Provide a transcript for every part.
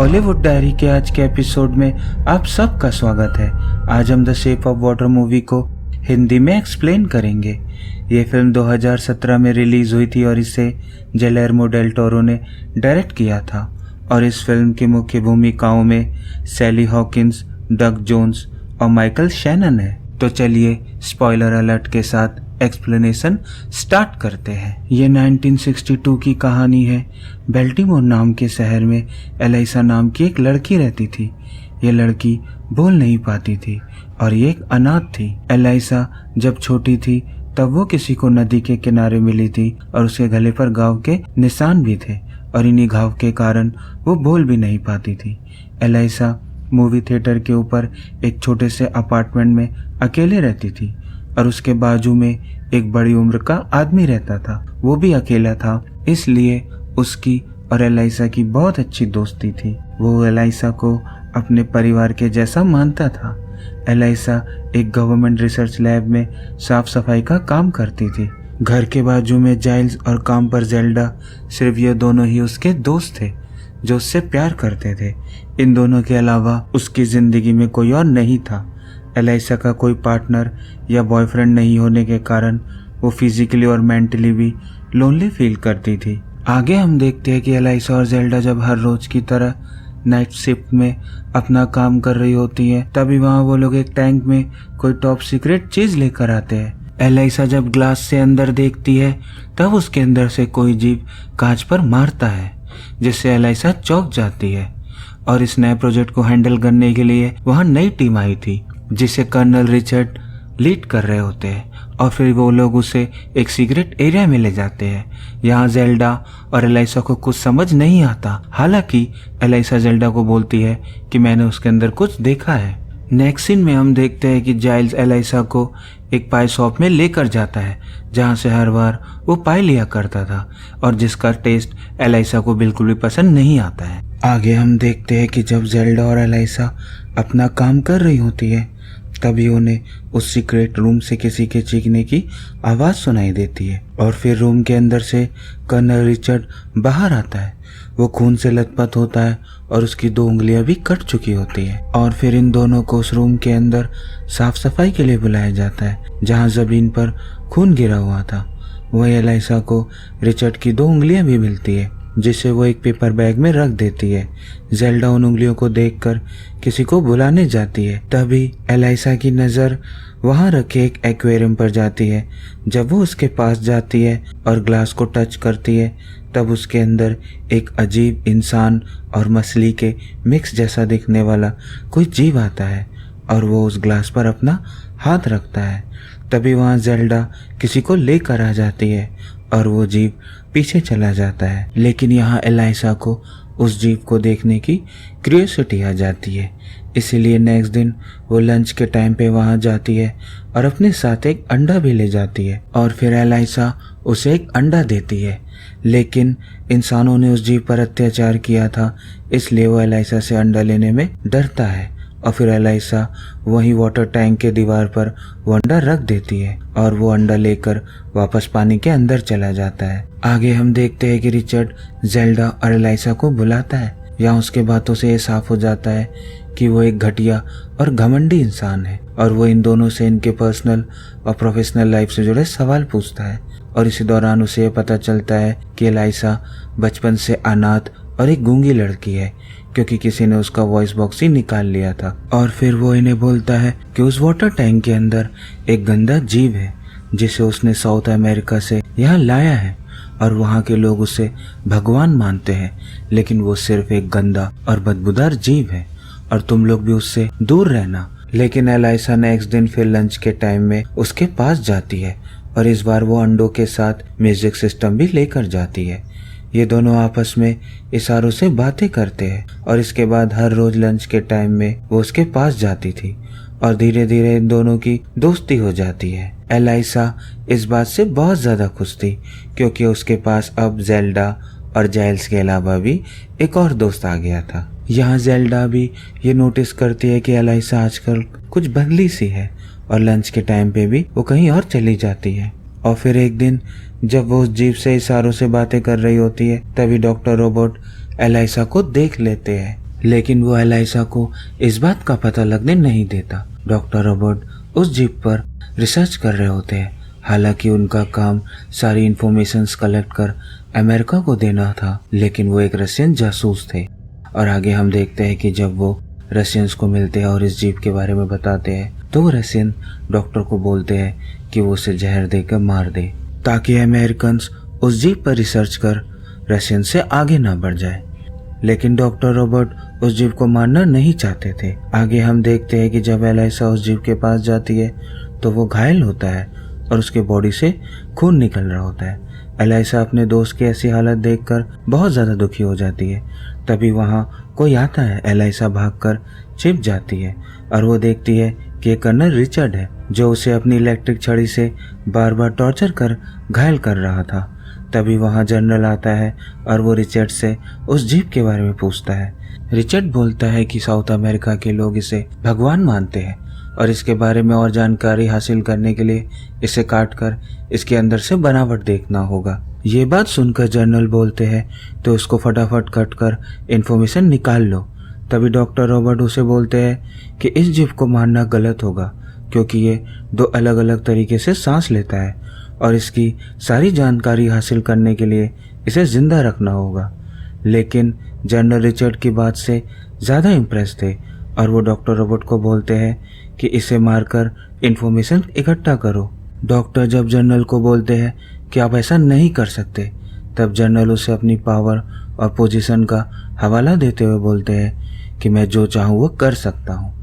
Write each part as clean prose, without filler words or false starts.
Hollywood diary के आज के एपिसोड में आप सबका स्वागत है। आज हम the shape of water movie को हिंदी में एक्सप्लेन करेंगे। ये फिल्म 2017 में रिलीज हुई थी और इसे गिलेर्मो डेल टोरो ने डायरेक्ट किया था और इस फिल्म की मुख्य भूमिकाओं में सैली हॉकिंस, डग जोन्स और माइकल शैनन है। तो चलिए स्पॉइलर अलर्ट के साथ एक्सप्लेनेशन स्टार्ट करते हैं। ये 1962 की कहानी है। बेल्टीमोर नाम के शहर में एलाइसा नाम की एक लड़की रहती थी। ये लड़की बोल नहीं पाती थी और ये एक अनाथ थी। एलाइसा जब छोटी थी तब वो किसी को नदी के किनारे मिली थी और उसके गले पर घाव के निशान भी थे और इन्हीं घाव के कारण वो बोल भी नहीं पाती थी। एलाइसा मूवी थिएटर के ऊपर एक छोटे से अपार्टमेंट में अकेले रहती थी और उसके बाजू में एक बड़ी उम्र का आदमी रहता था। वो भी अकेला था, इसलिए उसकी और एलाइसा की बहुत अच्छी दोस्ती थी। वो एलाइसा को अपने परिवार के जैसा मानता था। एलाइसा एक गवर्नमेंट रिसर्च लैब में साफ सफाई का काम करती थी। घर के बाजू में जाइल्स और काम पर जेल्डा, सिर्फ ये दोनों ही उसके दोस्त थे जो उससे प्यार करते थे। इन दोनों के अलावा उसकी जिंदगी में कोई और नहीं था। एलाइसा का कोई पार्टनर या बॉयफ्रेंड नहीं होने के कारण वो फिजिकली और मेंटली भी लोनली फील करती थी। आगे हम देखते हैं कि एलाइसा और जेल्डा जब हर रोज की तरह नाइट शिफ्ट में अपना काम कर रही होती है, तभी वहाँ वो लोग एक टैंक में कोई टॉप सीक्रेट चीज लेकर आते हैं। एलाइसा जब ग्लास से अंदर देखती है तब उसके अंदर से कोई जीव कांच पर मारता है, जिससे एलाइसा चौंक जाती है। और इस नए प्रोजेक्ट को हैंडल करने के लिए वहाँ नई टीम आई थी जिसे कर्नल रिचर्ड लीड कर रहे होते हैं और फिर वो लोग उसे एक सीक्रेट एरिया में ले जाते हैं। यहाँ जेल्डा और एलाइसा को कुछ समझ नहीं आता। हालांकि एलाइसा जेल्डा को बोलती है कि मैंने उसके अंदर कुछ देखा है। नेक्स्ट सीन में हम देखते हैं कि जाइल्स एलाइसा को एक पाई शॉप में लेकर जाता है जहाँ से हर बार वो पाई लिया करता था और जिसका टेस्ट एलाइसा को बिल्कुल भी पसंद नहीं आता है। आगे हम देखते हैं कि जब जेल्डा और एलाइसा अपना काम कर रही होती है तभी उन्हें उस सीक्रेट रूम से किसी के चीखने की आवाज सुनाई देती है और फिर रूम के अंदर से कर्नल रिचर्ड बाहर आता है। वो खून से लथपथ होता है और उसकी 2 उंगलियां भी कट चुकी होती है और फिर इन दोनों को उस रूम के अंदर साफ सफाई के लिए बुलाया जाता है जहाँ जमीन पर खून गिरा हुआ था। वही एलाइसा को रिचर्ड की 2 उंगलियां भी मिलती है जिसे वो एक पेपर बैग में रख देती है। जेल्डा उन उंगलियों को देखकर किसी को बुलाने जाती है, तभी एलाइसा की नज़र वहाँ रखे एक एक्वेरियम पर जाती है। जब वो उसके पास जाती है और ग्लास को टच करती है तब उसके अंदर एक अजीब इंसान और मछली के मिक्स जैसा दिखने वाला कोई जीव आता है और वो उस ग्लास पर अपना हाथ रखता है। तभी वहाँ जेल्डा किसी को लेकर आ जाती है और वो जीव पीछे चला जाता है। लेकिन यहाँ एलाइसा को उस जीव को देखने की क्यूरियोसिटी आ जाती है, इसीलिए नेक्स्ट दिन वो लंच के टाइम पे वहाँ जाती है और अपने साथ एक अंडा भी ले जाती है और फिर एलाइसा उसे एक अंडा देती है। लेकिन इंसानों ने उस जीव पर अत्याचार किया था, इसलिए वो एलाइसा से अंडा लेने में डरता है और फिर एलाइसा वही वाटर टैंक के दीवार पर वो अंडा रख देती है और वो अंडा लेकर वापस पानी के अंदर चला जाता है। आगे हम देखते हैं कि रिचर्ड जेल्डा और एलाइसा को बुलाता है। यहाँ उसके बातों से ये साफ हो जाता है कि वो एक घटिया और घमंडी इंसान है और वो इन दोनों से इनके पर्सनल और प्रोफेशनल लाइफ से जुड़े सवाल पूछता है और इसी दौरान उसे ये पता चलता है कि एलाइसा बचपन से अनाथ और एक गूंगी लड़की है क्योंकि किसी ने उसका वॉइस बॉक्स ही निकाल लिया था। और फिर वो इन्हें बोलता है कि उस वाटर टैंक के अंदर एक गंदा जीव है जिसे उसने साउथ अमेरिका से यहाँ लाया है और वहाँ के लोग उसे भगवान मानते हैं, लेकिन वो सिर्फ एक गंदा और बदबूदार जीव है और तुम लोग भी उससे दूर रहना। लेकिन एलाइसा नेक्स्ट दिन फिर लंच के टाइम में उसके पास जाती है और इस बार वो अंडों के साथ म्यूजिक सिस्टम भी लेकर जाती है। ये दोनों आपस में इशारों से बातें करते हैं और इसके बाद हर रोज लंच के टाइम में वो उसके पास जाती थी और धीरे धीरे इन दोनों की दोस्ती हो जाती है। एलाइसा इस बात से बहुत ज्यादा खुश थी क्योंकि उसके पास अब जेल्डा और जाइल्स के अलावा भी एक और दोस्त आ गया था। यहाँ जेल्डा भी ये नोटिस करती है कि एलाइसा आजकल कुछ बदली सी है और लंच के टाइम पे भी वो कहीं और चली जाती है। और फिर एक दिन जब वो उस जीव से इशारों से बातें कर रही होती है तभी डॉक्टर रोबोट एलाइसा को देख लेते हैं लेकिन वो एलाइसा को इस बात का पता लगने नहीं देता। डॉक्टर रॉबर्ट उस जीप पर रिसर्च कर रहे होते हैं। हालांकि उनका काम सारी इंफॉर्मेशंस कलेक्ट कर अमेरिका को देना था, लेकिन वो एक रशियन जासूस थे। और आगे हम देखते हैं कि जब वो रशियंस को मिलते हैं और इस जीप के बारे में बताते हैं तो वो रशियन डॉक्टर को बोलते हैं कि वो उसे जहर देकर मार दे, ताकि अमेरिकन उस जीप पर रिसर्च कर रशियन से आगे ना बढ़ जाए। लेकिन डॉक्टर रॉबर्ट उस जीप को मारना नहीं चाहते थे। आगे हम देखते हैं कि जब एलाइसा उस जीप के पास जाती है तो वो घायल होता है और उसके बॉडी से खून निकल रहा होता है। एलाइसा अपने दोस्त की ऐसी हालत देखकर बहुत ज्यादा दुखी हो जाती है। तभी वहाँ कोई आता है। एलाइसा भागकर छिप जाती है और वो देखती है कि कर्नल रिचर्ड है, जो उसे अपनी इलेक्ट्रिक छड़ी से बार बार टॉर्चर कर घायल कर रहा था। तभी वहाँ जनरल आता है और वो रिचर्ड से उस जीप के बारे में पूछता है। रिचर्ड बोलता है कि साउथ अमेरिका के लोग इसे भगवान मानते हैं और इसके बारे में और जानकारी हासिल करने के लिए इसे काट कर इसके अंदर से बनावट देखना होगा। ये बात सुनकर जनरल बोलते हैं तो उसको फटाफट कट कर इन्फॉर्मेशन निकाल लो। तभी डॉक्टर रॉबर्ट उसे बोलते हैं कि इस जीव को मारना गलत होगा, क्योंकि ये 2 अलग अलग तरीके से सांस लेता है और इसकी सारी जानकारी हासिल करने के लिए इसे जिंदा रखना होगा। लेकिन जनरल रिचर्ड की बात से ज़्यादा इम्प्रेस थे और वो डॉक्टर रॉबर्ट को बोलते हैं कि इसे मारकर इन्फॉर्मेशन इकट्ठा करो। डॉक्टर जब जनरल को बोलते हैं कि आप ऐसा नहीं कर सकते, तब जनरल उसे अपनी पावर और पोजीशन का हवाला देते हुए बोलते हैं कि मैं जो चाहूँ वो कर सकता हूँ।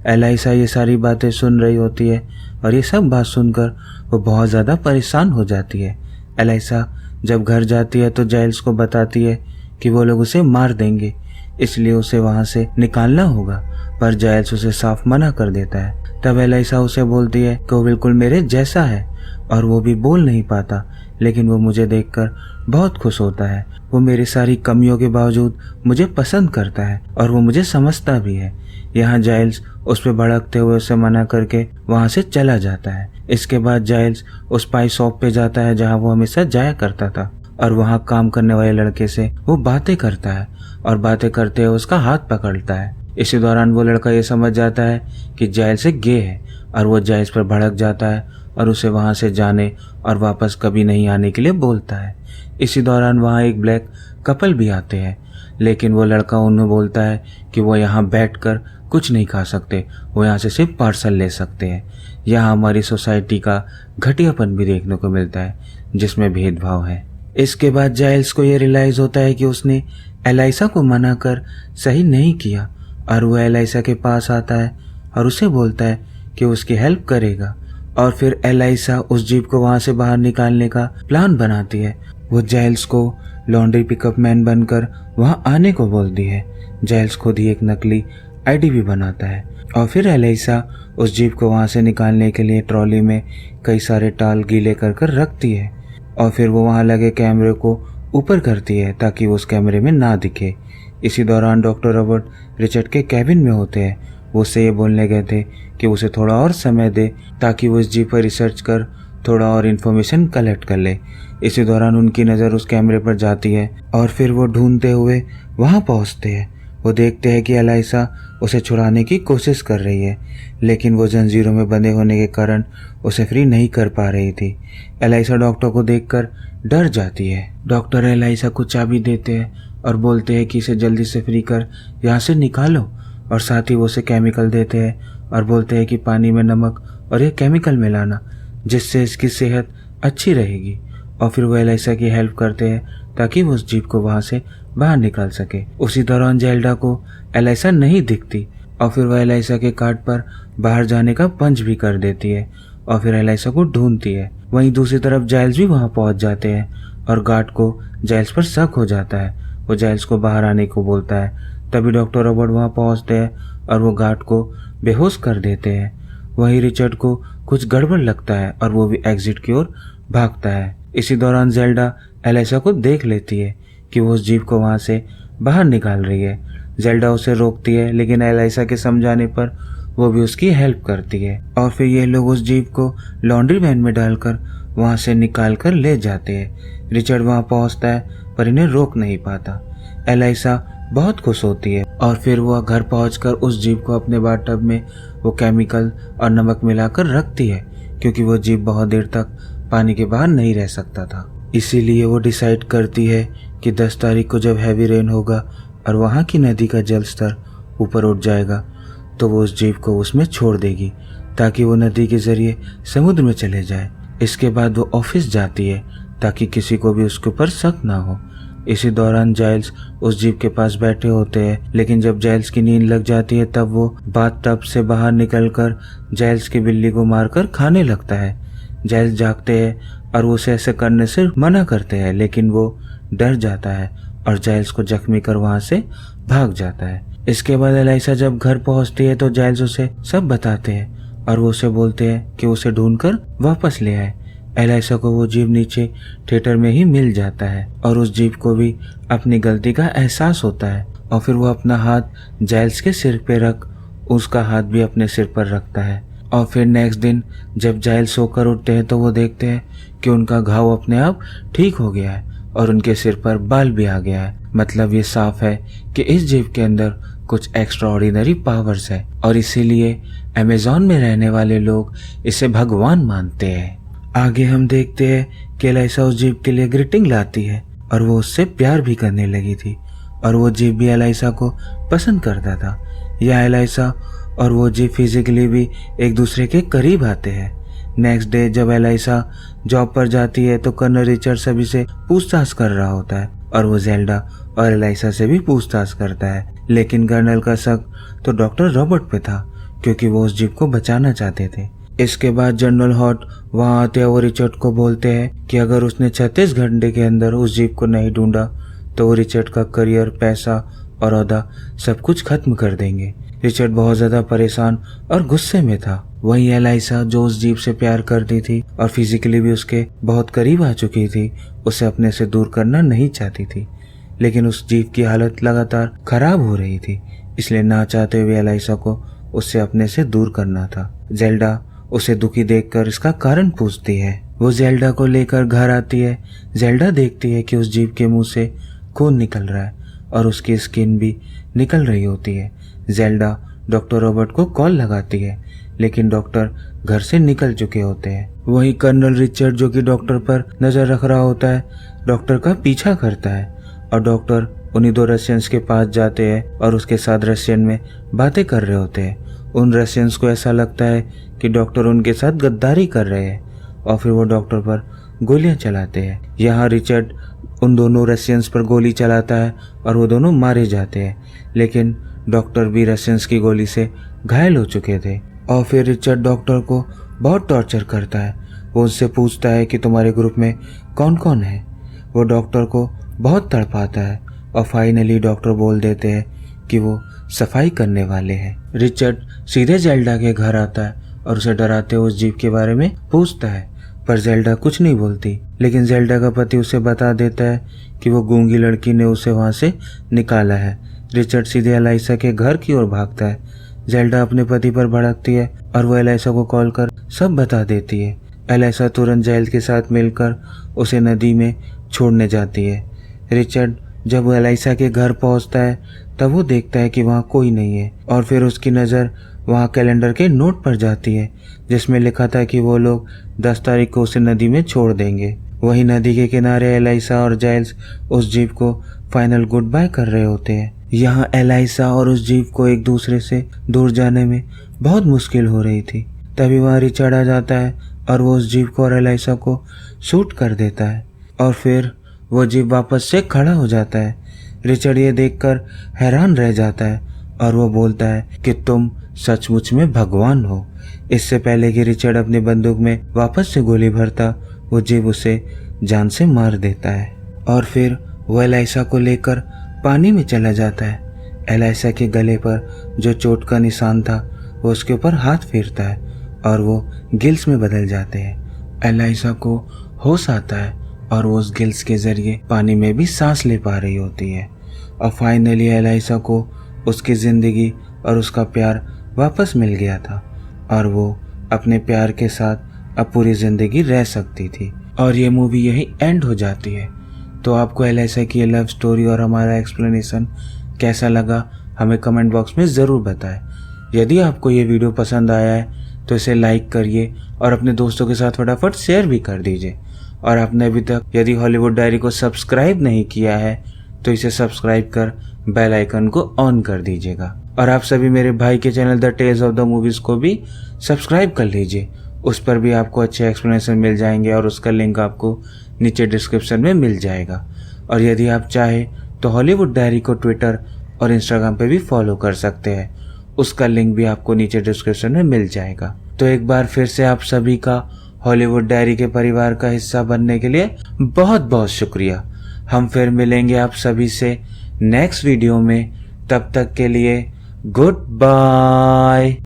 एलाइसा ये सारी बातें सुन रही होती है और ये सब बात सुनकर वो बहुत ज़्यादा परेशान हो जाती है। एलाइसा जब घर जाती है तो जाइल्स को बताती है कि वो लोग उसे मार देंगे, इसलिए उसे वहाँ से निकालना होगा, पर जाइल्स उसे साफ मना कर देता है। तब एलाइसा उसे बोलती है कि वो बिल्कुल मेरे जैसा है और वो भी बोल नहीं पाता, लेकिन वो मुझे देखकर बहुत खुश होता है। वो मेरी सारी कमियों के बावजूद मुझे पसंद करता है और वो मुझे समझता भी है। यहाँ जाइल्स उस पर भड़कते हुए उसे मना करके वहाँ से चला जाता है। इसके बाद जाइल्स उस पाई शॉप पे जाता है जहाँ वो हमेशा जाया करता था और वहाँ काम करने वाले लड़के से वो बातें करता है और बातें करते हुए उसका हाथ पकड़ता है। इसी दौरान वो लड़का ये समझ जाता है कि जाइल्स एक गे है और वो जाइल्स पर भड़क जाता है और उसे वहाँ से जाने और वापस कभी नहीं आने के लिए बोलता है। इसी दौरान वहाँ एक ब्लैक कपल भी आते हैं, लेकिन वो लड़का उन्हें बोलता है कि वो यहाँ बैठकर कुछ नहीं खा सकते, वो यहाँ से सिर्फ पार्सल ले सकते हैं। यहाँ हमारी सोसाइटी का घटियापन भी देखने को मिलता है जिसमें भेदभाव है। इसके बाद जाइल्स को ये रियलाइज होता है कि उसने एलाइसा को मना कर सही नहीं किया और वो एलाइसा के पास आता है और उसे बोलता है कि उसकी हेल्प करेगा। और फिर एलाइसा उस जीप को वहाँ से बाहर निकालने का प्लान बनाती है। वो जाइल्स को लॉन्ड्री पिकअप मैन बनकर वहाँ आने को बोलती है। जाइल्स खुद ही एक नकली आईडी भी बनाता है और फिर एलाइसा उस जीप को वहाँ से निकालने के लिए ट्रॉली में कई सारे टाल गीले कर रखती है और फिर वो वहाँ लगे कैमरे को ऊपर करती है ताकि वो उस कैमरे में ना दिखे। इसी दौरान डॉक्टर रॉबर्ट रिचर्ड के कैबिन में होते हैं। वो उससे ये बोलने गए थे कि उसे थोड़ा और समय दे ताकि वो इस जीप पर रिसर्च कर थोड़ा और इन्फॉर्मेशन कलेक्ट कर ले। इसी दौरान उनकी नज़र उस कैमरे पर जाती है और फिर वो ढूंढते हुए वहाँ पहुँचते हैं। वो देखते हैं कि एलाइसा उसे छुड़ाने की कोशिश कर रही है, लेकिन वो जंजीरों में बंधे होने के कारण उसे फ्री नहीं कर पा रही थी। एलाइसा डॉक्टर को देखकर डर जाती है। डॉक्टर एलाइसा को चाबी देते हैं और बोलते हैं कि इसे जल्दी से फ्री कर यहाँ से निकालो, और साथ ही वो उसे केमिकल देते हैं और बोलते हैं कि पानी में नमक और ये केमिकल मिलाना, जिससे इसकी सेहत अच्छी रहेगी। और फिर वो एलाइसा की हेल्प करते हैं ताकि वो उस जीप को वहाँ से बाहर निकाल सके। उसी दौरान जेल्डा को एलाइसा नहीं दिखती और फिर वह एलाइसा के कार्ड पर बाहर जाने का पंच भी कर देती है और फिर एलाइसा को ढूंढती है। वहीं दूसरी तरफ जाइल्स भी वहाँ पहुँच जाते हैं और गार्ड को जाइल्स पर शक हो जाता है। वो जाइल्स को बाहर आने को बोलता है। तभी डॉक्टर रॉबर्ट वहाँ पहुँचते हैं और वो गार्ड को बेहोश कर देते हैं। वहीं रिचर्ड को कुछ गड़बड़ लगता है और वो भी एग्जिट की ओर भागता है। इसी दौरान जेल्डा एलाइसा को देख लेती है कि वो उस जीप को वहाँ से बाहर निकाल रही है। जेल्डा उसे रोकती है, लेकिन एलाइसा के समझाने पर वो भी उसकी हेल्प करती है और फिर ये लोग उस जीप को लॉन्ड्री वैन में डालकर वहाँ से निकाल कर ले जाते हैं। रिचर्ड वहाँ पहुँचता है पर इन्हें रोक नहीं पाता। एलाइसा बहुत खुश होती है और फिर वह घर पहुंचकर उस जीप को अपने बाथटब में वो केमिकल और नमक मिलाकर रखती है, क्योंकि वो जीप बहुत देर तक पानी के बाहर नहीं रह सकता था। इसीलिए वो डिसाइड करती है कि 10 तारीख को जब हैवी रेन होगा और वहाँ की नदी का जल स्तर ऊपर उठ जाएगा तो वो उस जीप को उसमें छोड़ देगी ताकि वो नदी के जरिए समुद्र में चले जाए। इसके बाद वो ऑफिस जाती है ताकि किसी को भी उसके ऊपर शक ना हो। इसी दौरान जाइल्स उस जीप के पास बैठे होते हैं, लेकिन जब जाइल्स की नींद लग जाती है तब वो बाथटब से बाहर निकलकर जाइल्स की बिल्ली को मारकर खाने लगता है। जाइल्स जागते हैं और उसे ऐसे करने से मना करते हैं, लेकिन वो डर जाता है और जाइल्स को जख्मी कर वहां से भाग जाता है। इसके बाद एलाइसा जब घर पहुंचती है तो जाइल्स उसे सब बताते हैं और वो उसे बोलते हैं कि उसे ढूंढकर वापस ले आए। एलाइसा को वो जीप नीचे थिएटर में ही मिल जाता है और उस जीप को भी अपनी गलती का एहसास होता है और फिर वो अपना हाथ जाइल्स के सिर पे रख उसका हाथ भी अपने सिर पर रखता है। और फिर नेक्स्ट दिन जब जाइल्स सोकर उठते हैं तो वो देखते हैं कि उनका घाव अपने आप ठीक हो गया है और उनके सिर पर बाल भी आ गया है। मतलब ये साफ है कि इस जीप के अंदर कुछ एक्स्ट्राऑर्डिनरी पावर्स है और इसीलिए अमेज़न में रहने वाले लोग इसे भगवान मानते हैं। आगे हम देखते हैं कि एलाइसा उस जीप के लिए ग्रीटिंग लाती है और वो उससे प्यार भी करने लगी थी और वो जीप भी एलाइसा को पसंद करता था। यह एलाइसा और वो जीप फिजिकली भी एक दूसरे के करीब आते हैं। नेक्स्ट डे जब एलाइसा जॉब पर जाती है तो कर्नल रिचर्ड सभी से पूछताछ कर रहा होता है और वो जेल्डा और एलाइसा से भी पूछताछ करता है, लेकिन कर्नल का शक तो डॉक्टर रॉबर्ट पे था क्योंकि वो उस जीप को बचाना चाहते थे। इसके बाद जनरल हॉट वहां आते हैं और रिचर्ड को बोलते हैं कि अगर उसने 36 घंटे के अंदर उस जीप को नहीं ढूंढा तो वो रिचर्ड का करियर, पैसा और ओहदा सब कुछ खत्म कर देंगे। रिचर्ड बहुत ज्यादा परेशान और गुस्से में था। वहीं एलाइसा जो उस जीप से प्यार करती थी और फिजिकली भी उसके बहुत करीब आ चुकी थी, उसे अपने से दूर करना नहीं चाहती थी, लेकिन उस जीप की हालत लगातार खराब हो रही थी, इसलिए ना चाहते हुए एलाइसा को उससे अपने से दूर करना था। जेल्डा उसे दुखी देखकर इसका कारण पूछती है। वो जेल्डा को लेकर घर आती है। जेल्डा देखती है कि उस जीप के मुंह से खून निकल रहा है और उसकी स्किन भी निकल रही होती है। जेल्डा डॉक्टर रॉबर्ट को कॉल लगाती है, लेकिन डॉक्टर घर से निकल चुके होते हैं। वहीं कर्नल रिचर्ड जो कि डॉक्टर पर नजर रख रहा होता है, डॉक्टर का पीछा करता है और डॉक्टर उन्हीं 2 रशियंस के पास जाते हैं और उसके साथ रशियन में बातें कर रहे होते हैं। उन रशियंस को ऐसा लगता है कि डॉक्टर उनके साथ गद्दारी कर रहे हैं और फिर वो डॉक्टर पर गोलियां चलाते हैं। यहाँ रिचर्ड उन दोनों रशियंस पर गोली चलाता है और वो दोनों मारे जाते हैं, लेकिन डॉक्टर भी रशियंस की गोली से घायल हो चुके थे। और फिर रिचर्ड डॉक्टर को बहुत टॉर्चर करता है। वो उससे पूछता है कि तुम्हारे ग्रुप में कौन कौन है। वो डॉक्टर को बहुत तड़पाता है और फाइनली डॉक्टर बोल देते हैं कि वो सफाई करने वाले हैं। रिचर्ड सीधे जेल्डा के घर आता है और उसे डराते हुए उस जीप के बारे में पूछता है, पर जेल्डा कुछ नहीं बोलती, लेकिन जेल्डा का पति उसे बता देता है कि वो गूंगी लड़की ने उसे वहां से निकाला है। रिचर्ड सीधे एलाइसा के घर की ओर भागता है। जेल्डा अपने पति पर भड़कती है और वो एलाइसा को कॉल कर सब बता देती है। एलाइसा तुरंत जाइल्स के साथ मिलकर उसे नदी में छोड़ने जाती है। रिचर्ड जब वो एलाइसा के घर पहुंचता है तब वो देखता है कि वहाँ कोई नहीं है और फिर उसकी नज़र वहाँ कैलेंडर के नोट पर जाती है जिसमें लिखा था कि वो लोग 10 तारीख को उसे नदी में छोड़ देंगे। वहीं नदी के किनारे एलाइसा और जाइल्स उस जीप को फाइनल गुड बाय कर रहे होते हैं। यहाँ एलाइसा और उस जीप को एक दूसरे से दूर जाने में बहुत मुश्किल हो रही थी। तभी वहाँ रिचर्ड आ जाता है और वो उस जीप को और एलाइसा को शूट कर देता है और फिर वो जीप वापस से खड़ा हो जाता है। रिचर्ड ये देखकर हैरान रह जाता है और वो बोलता है कि तुम सचमुच में भगवान हो। इससे पहले कि रिचर्ड अपनी बंदूक में वापस से गोली भरता, वो जीप उसे जान से मार देता है और फिर वो एलाइसा को लेकर पानी में चला जाता है। एलाइसा के गले पर जो चोट का निशान था वो उसके ऊपर हाथ फेरता है और वो गिल्स में बदल जाते हैं। एलाइसा को होश आता है और वो उस गिल्स के जरिए पानी में भी सांस ले पा रही होती है और फाइनली एलाइसा को उसकी जिंदगी और उसका प्यार वापस मिल गया था और वो अपने प्यार के साथ अब पूरी जिंदगी रह सकती थी। और ये मूवी यही एंड हो जाती है। तो आपको एलाइसा की लव स्टोरी और हमारा एक्सप्लेनेशन कैसा लगा हमें कमेंट बॉक्स में ज़रूर बताएं। यदि आपको ये वीडियो पसंद आया है तो इसे लाइक करिए और अपने दोस्तों के साथ फटाफट शेयर भी कर दीजिए। और आपने अभी तक यदि हॉलीवुड डायरी को सब्सक्राइब नहीं किया है तो इसे सब्सक्राइब कर बेल आइकन को ऑन कर दीजिएगा। और आप सभी मेरे भाई के channel the tales of the movies को भी सब्सक्राइब कर लीजिए। उस पर भी आपको अच्छे एक्सप्लेनेशन मिल जाएंगे और उसका लिंक आपको नीचे डिस्क्रिप्शन में मिल जाएगा। और यदि आप चाहे तो हॉलीवुड डायरी को ट्विटर और इंस्टाग्राम पे भी फॉलो कर सकते हैं, उसका लिंक भी आपको नीचे डिस्क्रिप्शन में मिल जाएगा। तो एक बार फिर से आप सभी का हॉलीवुड डायरी के परिवार का हिस्सा बनने के लिए बहुत बहुत शुक्रिया। हम फिर मिलेंगे आप सभी से नेक्स्ट वीडियो में। तब तक के लिए गुड बाय।